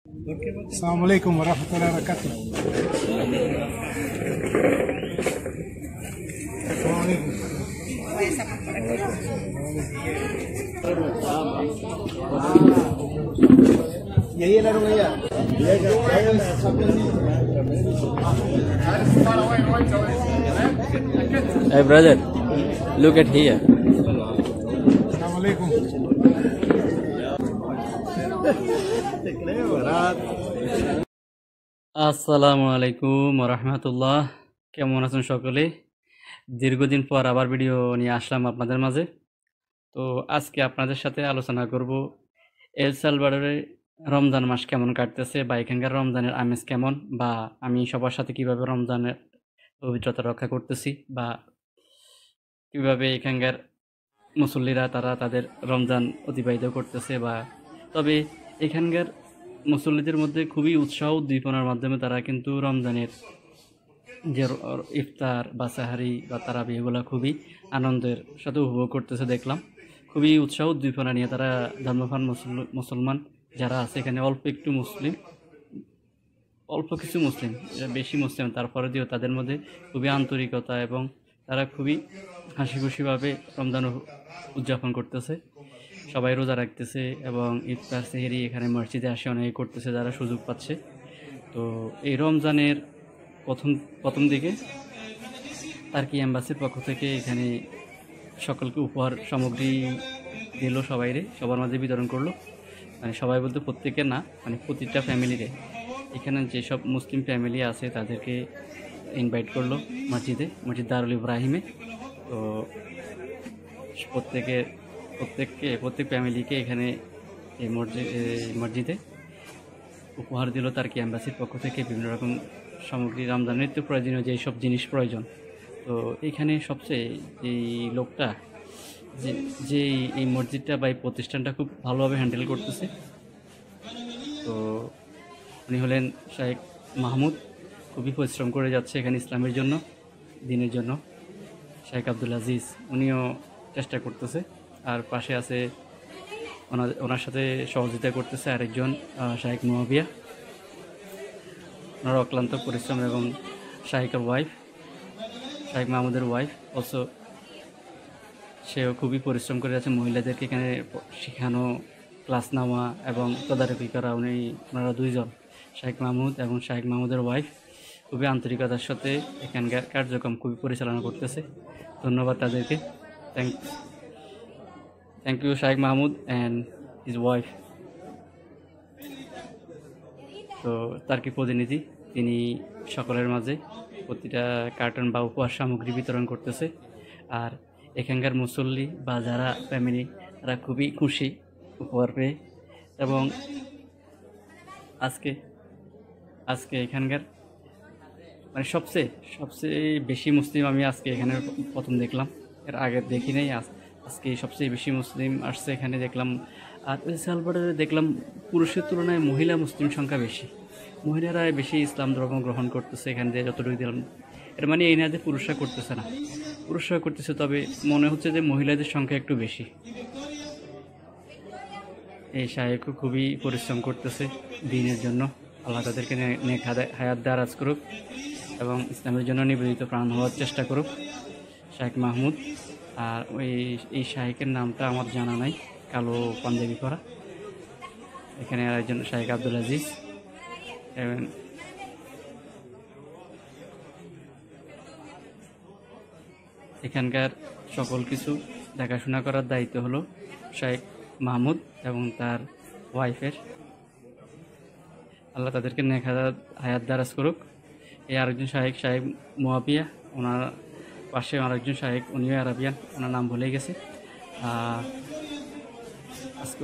السلام عليكم ورحمة الله وبركاته. السلام عليكم. यही लड़ो भैया। Hey brother, look at here. السلام عليكم. আসসালামু আলাইকুম রাহমাতুল্লাহ। কেমন আছেন সকলে? দীর্ঘদিন পর আবার ভিডিও নিয়ে আসলাম আপনাদের মাঝে। তো আজকে আপনাদের সাথে আলোচনা করব এল সালভাডোরে রমজান মাস কেমন কাটতেছে, বা এখানকার রমজানের আমেজ কেমন, বা আমি সবার সাথে কিভাবে রমজানের পবিত্রতা রক্ষা করতেছি, বা কিভাবে এখানকার মুসল্লিরা তারা তাদের রমজান অতিবাহিত করতেছে। বা তবে এখানকার মুসল্লিদের মধ্যে খুবই উৎসাহ উদ্দীপনার মাধ্যমে তারা কিন্তু রমজানের যে ইফতার বা সাহারি বা তারাবি এগুলো খুবই আনন্দের সাথে উপভোগ করতেছে দেখলাম। খুবই উৎসাহ উদ্দীপনা নিয়ে তারা ধর্মপ্রাণ মুসলমান যারা আছে এখানে, অল্প কিছু মুসলিম, বেশি মুসলিম তারপরে দিয়েও তাদের মধ্যে খুবই আন্তরিকতা এবং তারা খুবই হাসি খুশিভাবে রমজান উদযাপন করতেছে। সবাই রোজা রাখতেছে এবং ইফতার সেহরি এখানে মসজিদে আসে অনেকে করতেছে যারা সুযোগ পাচ্ছে। তো এই রমজানের প্রথম দিকে টার্কি এম্বাসির পক্ষ থেকে এখানে সকলকে উপহার সামগ্রী দিল, সবার মাঝে বিতরণ করলো। মানে সবাই বলতে প্রত্যেকে না, মানে প্রতিটা ফ্যামিলিরে, এখানে যেসব মুসলিম ফ্যামিলি আছে তাদেরকে ইনভাইট করলো মসজিদ দারুল ইব্রাহিমে। তো প্রত্যেক ফ্যামিলিকে এখানে এই মসজিদে উপহার দিল টার্কি এম্বাসির পক্ষ থেকে বিভিন্ন রকম সামগ্রী, রমজান নিত্য প্রয়োজনীয় যেই সব জিনিস প্রয়োজন। তো এখানে সবচেয়ে এই লোকটা যে এই মসজিদটা বা এই প্রতিষ্ঠানটা খুব ভালোভাবে হ্যান্ডেল করতেছে, তো উনি হলেন শাইখ মাহমুদ। খুবই পরিশ্রম করে যাচ্ছে এখানে ইসলামের জন্য, দিনের জন্য। শাইখ আব্দুল আজিজ উনিও চেষ্টা করতেছে, আর পাশে আছে ওনার সাথে সহযোগিতা করতেছে আরেকজন শাইখ মুয়াবিয়া। ওনার অক্লান্ত পরিশ্রম, এবং শাইখ মাহমুদের ওয়াইফ অলসো, সেও খুবই পরিশ্রম করে যাচ্ছে মহিলাদেরকে এখানে শেখানো, ক্লাস নেওয়া এবং তদারকি করা। ওনারা দুইজন, শাইখ মাহমুদ এবং শাইখ মাহমুদের ওয়াইফ, খুবই আন্তরিকতার সাথে এখানকার কার্যক্রম খুবই পরিচালনা করতেছে। ধন্যবাদ তাদেরকে। Thank you Shaikh Mahmud and his wife. তো তার কি প্রতিনিধি, তিনি সকলের মাঝে প্রতিটা কার্টন বা উপহার সামগ্রী বিতরণ করতেছে। আর এখানকার মুসল্লি বা যারা ফ্যামিলি তারা খুবই খুশি উপহার পেয়ে। এবং আজকে এখানকার মানে সবচেয়ে বেশি মুসলিম আমি আজকে এখানে প্রথম দেখলাম, এর আগে দেখি নাই। আজকে সবচেয়ে বেশি মুসলিম আসছে এখানে দেখলাম। আর এল সালভাডোরে দেখলাম পুরুষের তুলনায় মহিলা মুসলিম সংখ্যা বেশি, মহিলারা বেশি ইসলাম ধর্ম গ্রহণ করতেছে এখান থেকে যতটুকু দিলাম। এর মানে এই না যে পুরুষরা করতেছে না, পুরুষরা করতেছে, তবে মনে হচ্ছে যে মহিলাদের সংখ্যা একটু বেশি। এই শায়েখও খুবই পরিশ্রম করতেছে দিনের জন্য। আল্লাহ তাদেরকে নেক হায়াত দারাজ করুক এবং ইসলামের জন্য নিবেদিত প্রাণ হওয়ার চেষ্টা করুক শাইখ মাহমুদ। আর এই শাইখের নামটা আমার জানা নাই, কালো পাঞ্জাবি করা। এখানে আরেকজন শাইখ আব্দুল আজিজ। এবং এখানকার সকল কিছু দেখাশোনা করার দায়িত্ব হলো শাইখ মাহমুদ এবং তার ওয়াইফের। আল্লাহ তাদেরকে নেক হায়াত দারাজ করুক। এই আরেকজন শাইখ মুয়াবিয়া, ওনার পাশে আরেকজন শাইখ, উনিও আরাবিয়ান, ওনার নাম ভুলে গেছে। আজকে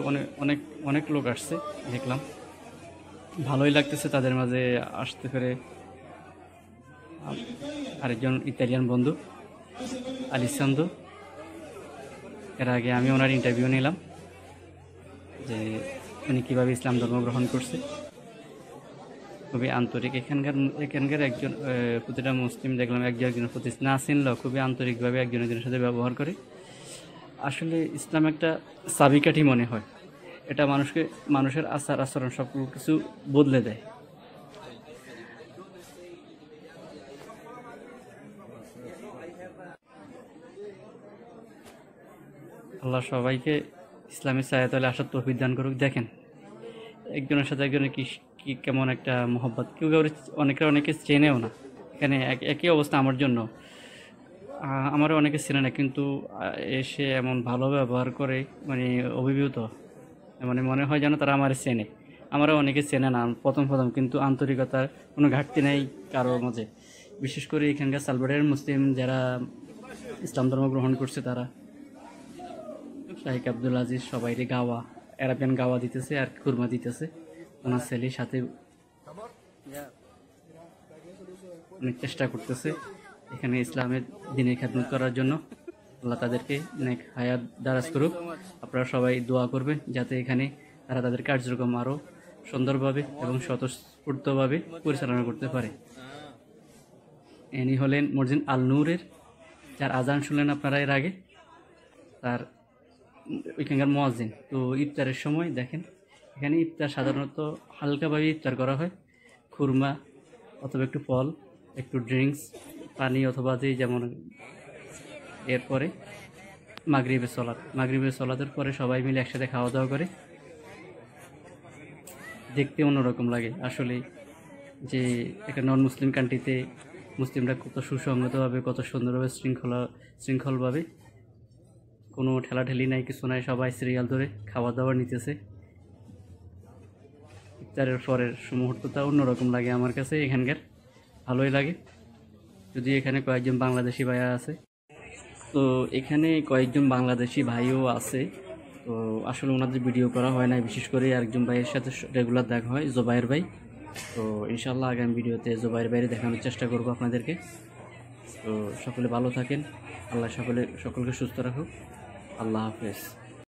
অনেক লোক আসছে দেখলাম, ভালোই লাগতেছে তাদের মাঝে আসতে পেরে। আরেকজন ইতালিয়ান বন্ধু আলিসান্দো, এর আগে আমি ওনার ইন্টারভিউ নিলাম যে উনি কীভাবে ইসলাম ধর্ম গ্রহণ করছে। খুবই আন্তরিক এখানকার একজন প্রতিটা মুসলিম দেখলাম একজনের প্রতি না চিনলেও খুবই আন্তরিকভাবে একজনের সাথে ব্যবহার করে। আসলে ইসলাম একটা চাবিকাঠি মনে হয়, এটা মানুষের আচার আচরণ সব কিছু বদলে দেয়। আল্লাহ সবাইকে ইসলামী ছায়াতলে আসার তৌফিক দান করুক। দেখেন একজনের সাথে একজনের কি কেমন একটা মহব্বত, কেউ অনেকে চেনেও না। এখানে একই অবস্থা আমার জন্য, আমারও অনেকে চেনে না, কিন্তু এসে এমন ভালো ব্যবহার করে, মানে অভিভূত, মানে মনে হয় যেন তারা আমার চেনে। আমারও অনেকে চেনে না প্রথম কিন্তু আন্তরিকতার কোনো ঘাটতি নেই কারোর মাঝে। বিশেষ করে এখানকার সালভাডোরের মুসলিম যারা ইসলাম ধর্ম গ্রহণ করছে তারা, শাহেখ আব্দুল আজিজ সবাইরে অ্যারাবিয়ান গাওয়া দিতেছে আর খুরমা দিতেছে। ওনার ছেলের সাথে অনেক চেষ্টা করতেছে এখানে ইসলামের দিনের খেদমত করার জন্য। আল্লাহ তাদেরকে নেক হায়াত দারাজ করুক। আপনারা সবাই দোয়া করবেন যাতে এখানে তারা তাদের কার্যক্রম আরও সুন্দরভাবে এবং স্বতঃস্ফূর্তভাবে পরিচালনা করতে পারে। ইনি হলেন মসজিদ আল নূরের, যার আজান শুনলেন আপনারা এর আগে, তার ওইখানকার মুয়াজ্জিন। তো ইফতারের সময় দেখেন এখানে ইফতার সাধারণত হালকাভাবে ইফতার করা হয়, খুরমা অথবা একটু ফল, একটু ড্রিঙ্কস, পানি অথবা যেমন। এরপরে মাগরিবের সলাতের পরে সবাই মিলে একসাথে খাওয়া দাওয়া করে। দেখতে অন্যরকম লাগে আসলে, যে একটা নন মুসলিম কান্ট্রিতে মুসলিমরা কত সুসংগতভাবে, কত সুন্দরভাবে শৃঙ্খলভাবে, কোনো ঠেলাঠেলি নাই, কিছু নাই, সবাই সিরিয়াল ধরে খাওয়া দাওয়া নিতেছে। ইফতারের পরের মুহূর্তটা অন্যরকম লাগে আমার কাছে, এখানকার ভালোই লাগে। যদি এখানে কয়েকজন বাংলাদেশি ভাইয়া আছে, তো এখানে কয়েকজন বাংলাদেশি ভাইও আছে। তো আসলে ওনাদের ভিডিও করা হয় না, বিশেষ করে আরেকজন ভাইয়ের সাথে রেগুলার দেখা হয়, জোবায়ের ভাই। তো ইনশাল্লাহ আগামী ভিডিওতে জোবায়ের ভাইয়ের দেখানোর চেষ্টা করব আপনাদেরকে। তো সকলে ভালো থাকেন, আল্লাহ সকলকে সুস্থ রাখুক। আল্লাহ হাফেজ।